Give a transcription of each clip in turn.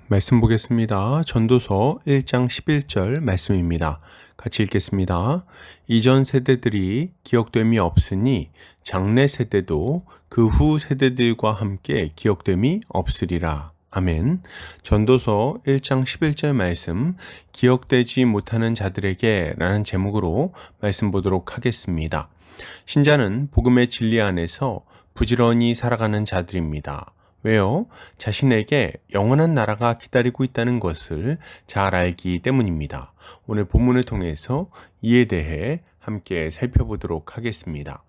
말씀 보겠습니다. 전도서 1장 11절 말씀입니다. 같이 읽겠습니다. 이전 세대들이 기억됨이 없으니 장래 세대도 그 후 세대들과 함께 기억됨이 없으리라. 아멘. 전도서 1장 11절 말씀, 기억되지 못하는 자들에게 라는 제목으로 말씀 보도록 하겠습니다. 신자는 복음의 진리 안에서 부지런히 살아가는 자들입니다. 왜요? 자신에게 영원한 나라가 기다리고 있다는 것을 잘 알기 때문입니다. 오늘 본문을 통해서 이에 대해 함께 살펴보도록 하겠습니다.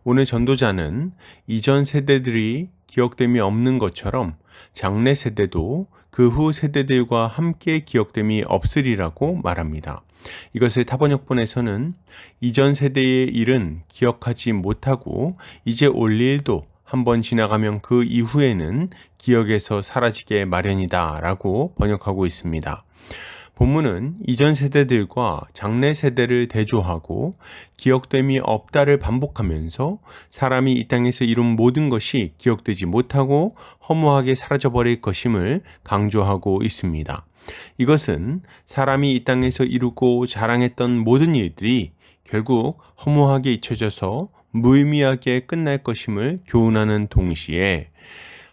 오늘 전도자는 이전 세대들이 기억됨이 없는 것처럼 장래 세대도 그 후 세대들과 함께 기억됨이 없으리라고 말합니다. 이것을 타번역본에서는 이전 세대의 일은 기억하지 못하고 이제 올 일도 한번 지나가면 그 이후에는 기억에서 사라지게 마련이다 라고 번역하고 있습니다. 본문은 이전 세대들과 장래 세대를 대조하고 기억됨이 없다를 반복하면서 사람이 이 땅에서 이룬 모든 것이 기억되지 못하고 허무하게 사라져버릴 것임을 강조하고 있습니다. 이것은 사람이 이 땅에서 이루고 자랑했던 모든 일들이 결국 허무하게 잊혀져서 무의미하게 끝날 것임을 교훈하는 동시에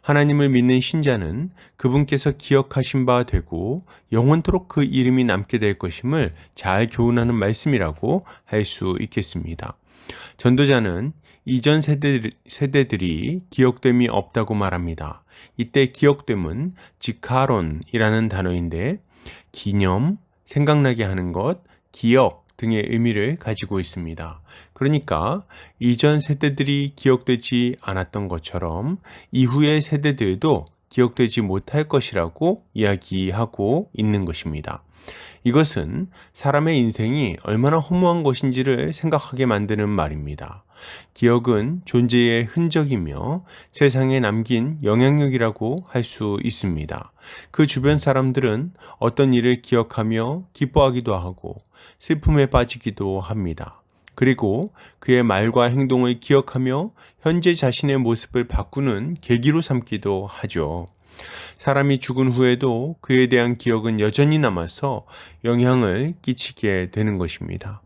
하나님을 믿는 신자는 그분께서 기억하신 바 되고 영원토록 그 이름이 남게 될 것임을 잘 교훈하는 말씀이라고 할 수 있겠습니다. 전도자는 이전 세대들이 기억됨이 없다고 말합니다. 이때 기억됨은 지카론이라는 단어인데 기념, 생각나게 하는 것, 기억 등의 의미를 가지고 있습니다. 그러니까 이전 세대들이 기억되지 않았던 것처럼 이후의 세대들도 기억되지 못할 것이라고 이야기하고 있는 것입니다. 이것은 사람의 인생이 얼마나 허무한 것인지를 생각하게 만드는 말입니다. 기억은 존재의 흔적이며 세상에 남긴 영향력이라고 할 수 있습니다. 그 주변 사람들은 어떤 일을 기억하며 기뻐하기도 하고 슬픔에 빠지기도 합니다. 그리고 그의 말과 행동을 기억하며 현재 자신의 모습을 바꾸는 계기로 삼기도 하죠. 사람이 죽은 후에도 그에 대한 기억은 여전히 남아서 영향을 끼치게 되는 것입니다.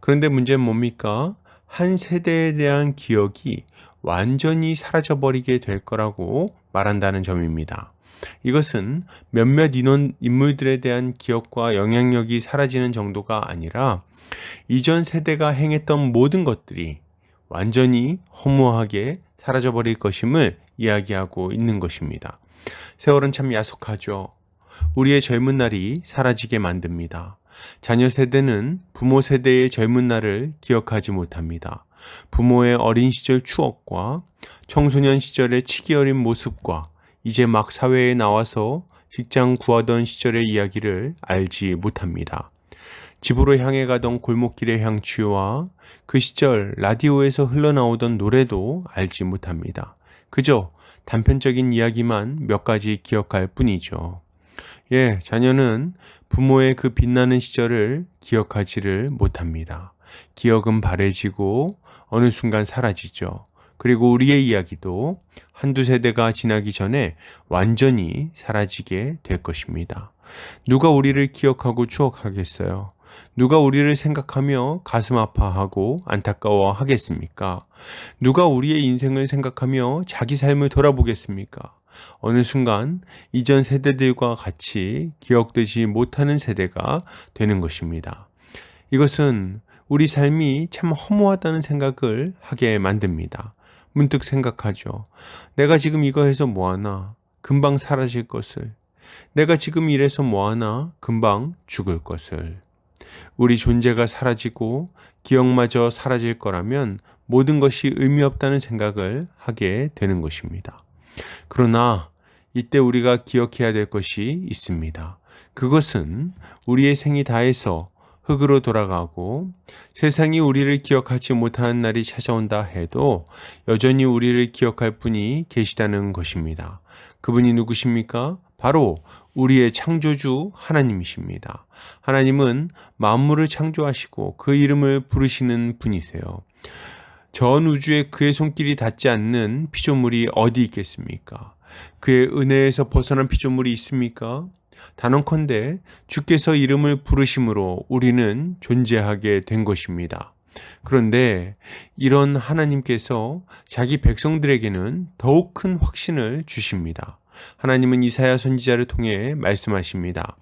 그런데 문제는 뭡니까? 한 세대에 대한 기억이 완전히 사라져버리게 될 거라고 말한다는 점입니다. 이것은 몇몇 인물들에 대한 기억과 영향력이 사라지는 정도가 아니라 이전 세대가 행했던 모든 것들이 완전히 허무하게 사라져버릴 것임을 이야기하고 있는 것입니다. 세월은 참 야속하죠. 우리의 젊은 날이 사라지게 만듭니다. 자녀 세대는 부모 세대의 젊은 날을 기억하지 못합니다. 부모의 어린 시절 추억과 청소년 시절의 치기 어린 모습과 이제 막 사회에 나와서 직장 구하던 시절의 이야기를 알지 못합니다. 집으로 향해 가던 골목길의 향취와 그 시절 라디오에서 흘러나오던 노래도 알지 못합니다. 그저 단편적인 이야기만 몇 가지 기억할 뿐이죠. 자녀는 부모의 그 빛나는 시절을 기억하지를 못합니다. 기억은 바래지고 어느 순간 사라지죠. 그리고 우리의 이야기도 한두 세대가 지나기 전에 완전히 사라지게 될 것입니다. 누가 우리를 기억하고 추억하겠어요? 누가 우리를 생각하며 가슴 아파하고 안타까워 하겠습니까? 누가 우리의 인생을 생각하며 자기 삶을 돌아보겠습니까? 어느 순간 이전 세대들과 같이 기억되지 못하는 세대가 되는 것입니다. 이것은 우리 삶이 참 허무하다는 생각을 하게 만듭니다. 문득 생각하죠. 내가 지금 이거 해서 뭐하나? 금방 사라질 것을. 내가 지금 이래서 뭐하나? 금방 죽을 것을. 우리 존재가 사라지고 기억마저 사라질 거라면 모든 것이 의미 없다는 생각을 하게 되는 것입니다. 그러나 이때 우리가 기억해야 될 것이 있습니다. 그것은 우리의 생이 다해서 흙으로 돌아가고 세상이 우리를 기억하지 못하는 날이 찾아온다 해도 여전히 우리를 기억할 분이 계시다는 것입니다. 그분이 누구십니까? 바로 우리의 창조주 하나님이십니다. 하나님은 만물을 창조하시고 그 이름을 부르시는 분이세요. 전 우주에 그의 손길이 닿지 않는 피조물이 어디 있겠습니까? 그의 은혜에서 벗어난 피조물이 있습니까? 단언컨대 주께서 이름을 부르심으로 우리는 존재하게 된 것입니다. 그런데 이런 하나님께서 자기 백성들에게는 더욱 큰 확신을 주십니다. 하나님은 이사야 선지자를 통해 말씀하십니다.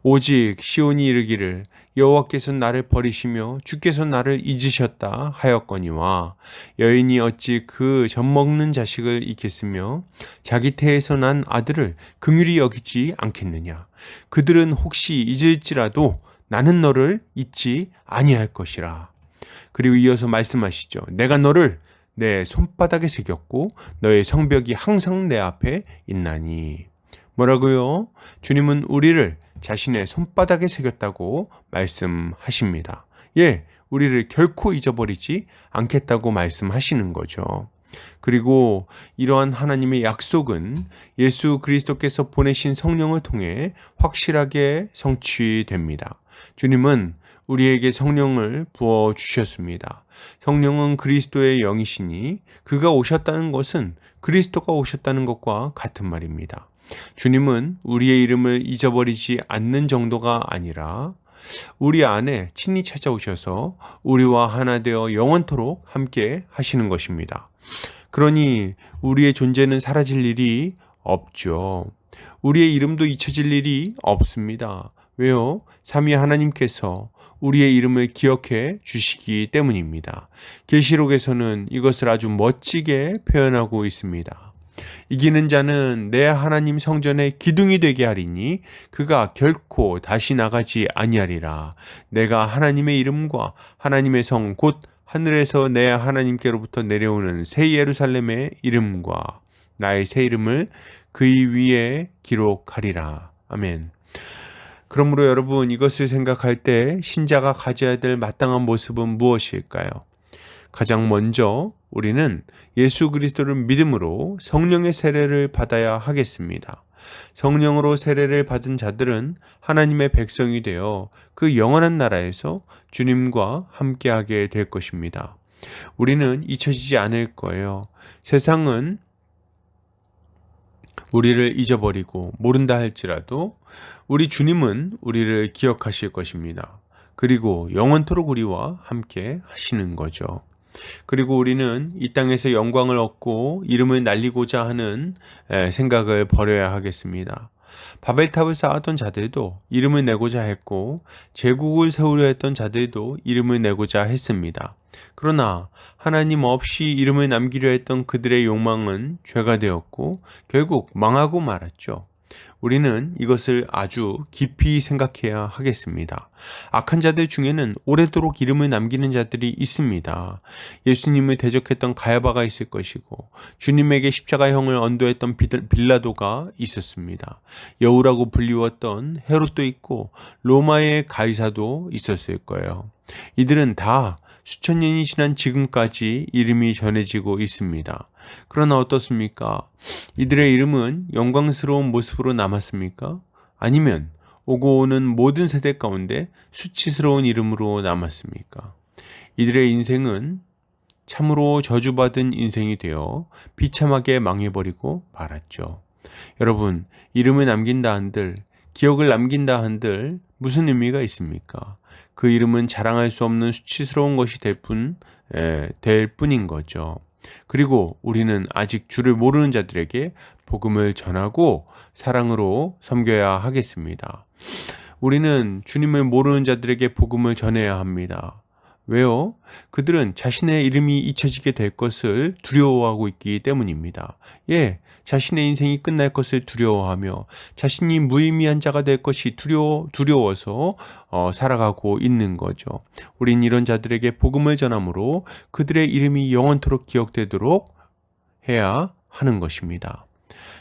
오직 시온이 이르기를 여호와께서 나를 버리시며 주께서 나를 잊으셨다 하였거니와 여인이 어찌 그 젖먹는 자식을 잊겠으며 자기 태에서 난 아들을 긍휼히 여기지 않겠느냐. 그들은 혹시 잊을지라도 나는 너를 잊지 아니할 것이라. 그리고 이어서 말씀하시죠. 내가 너를 내 손바닥에 새겼고 너의 성벽이 항상 내 앞에 있나니. 뭐라고요? 주님은 우리를 자신의 손바닥에 새겼다고 말씀하십니다. 예, 우리를 결코 잊어버리지 않겠다고 말씀하시는 거죠. 그리고 이러한 하나님의 약속은 예수 그리스도께서 보내신 성령을 통해 확실하게 성취됩니다. 주님은 우리에게 성령을 부어주셨습니다. 성령은 그리스도의 영이시니 그가 오셨다는 것은 그리스도가 오셨다는 것과 같은 말입니다. 주님은 우리의 이름을 잊어버리지 않는 정도가 아니라 우리 안에 친히 찾아오셔서 우리와 하나 되어 영원토록 함께 하시는 것입니다. 그러니 우리의 존재는 사라질 일이 없죠. 우리의 이름도 잊혀질 일이 없습니다. 왜요? 삼위 하나님께서 우리의 이름을 기억해 주시기 때문입니다. 계시록에서는 이것을 아주 멋지게 표현하고 있습니다. 이기는 자는 내 하나님 성전의 기둥이 되게 하리니 그가 결코 다시 나가지 아니하리라. 내가 하나님의 이름과 하나님의 성 곧 하늘에서 내 하나님께로부터 내려오는 새 예루살렘의 이름과 나의 새 이름을 그의 위에 기록하리라. 아멘. 그러므로 여러분, 이것을 생각할 때 신자가 가져야 될 마땅한 모습은 무엇일까요? 가장 먼저 우리는 예수 그리스도를 믿음으로 성령의 세례를 받아야 하겠습니다. 성령으로 세례를 받은 자들은 하나님의 백성이 되어 그 영원한 나라에서 주님과 함께하게 될 것입니다. 우리는 잊혀지지 않을 거예요. 세상은 우리를 잊어버리고 모른다 할지라도 우리 주님은 우리를 기억하실 것입니다. 그리고 영원토록 우리와 함께 하시는 거죠. 그리고 우리는 이 땅에서 영광을 얻고 이름을 날리고자 하는 생각을 버려야 하겠습니다. 바벨탑을 쌓았던 자들도 이름을 내고자 했고 제국을 세우려 했던 자들도 이름을 내고자 했습니다. 그러나 하나님 없이 이름을 남기려 했던 그들의 욕망은 죄가 되었고 결국 망하고 말았죠. 우리는 이것을 아주 깊이 생각해야 하겠습니다. 악한 자들 중에는 오래도록 이름을 남기는 자들이 있습니다. 예수님을 대적했던 가야바가 있을 것이고 주님에게 십자가형을 언도했던 빌라도가 있었습니다. 여우라고 불리웠던 헤롯도 있고 로마의 가이사도 있었을 거예요. 이들은 다 수천 년이 지난 지금까지 이름이 전해지고 있습니다. 그러나 어떻습니까? 이들의 이름은 영광스러운 모습으로 남았습니까? 아니면 오고 오는 모든 세대 가운데 수치스러운 이름으로 남았습니까? 이들의 인생은 참으로 저주받은 인생이 되어 비참하게 망해버리고 말았죠. 여러분, 이름을 남긴다 한들, 기억을 남긴다 한들 무슨 의미가 있습니까? 그 이름은 자랑할 수 없는 수치스러운 것이 될 뿐인 거죠. 그리고 우리는 아직 주를 모르는 자들에게 복음을 전하고 사랑으로 섬겨야 하겠습니다. 우리는 주님을 모르는 자들에게 복음을 전해야 합니다. 왜요? 그들은 자신의 이름이 잊혀지게 될 것을 두려워하고 있기 때문입니다. 예, 자신의 인생이 끝날 것을 두려워하며 자신이 무의미한 자가 될 것이 두려워서 살아가고 있는 거죠. 우린 이런 자들에게 복음을 전함으로 그들의 이름이 영원토록 기억되도록 해야 하는 것입니다.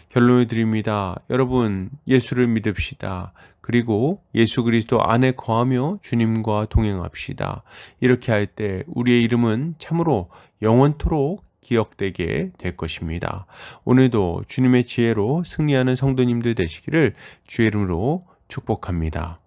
결론을 드립니다. 여러분, 예수를 믿읍시다. 그리고 예수 그리스도 안에 거하며 주님과 동행합시다. 이렇게 할 때 우리의 이름은 참으로 영원토록 기억되게 될 것입니다. 오늘도 주님의 지혜로 승리하는 성도님들 되시기를 주의 이름으로 축복합니다.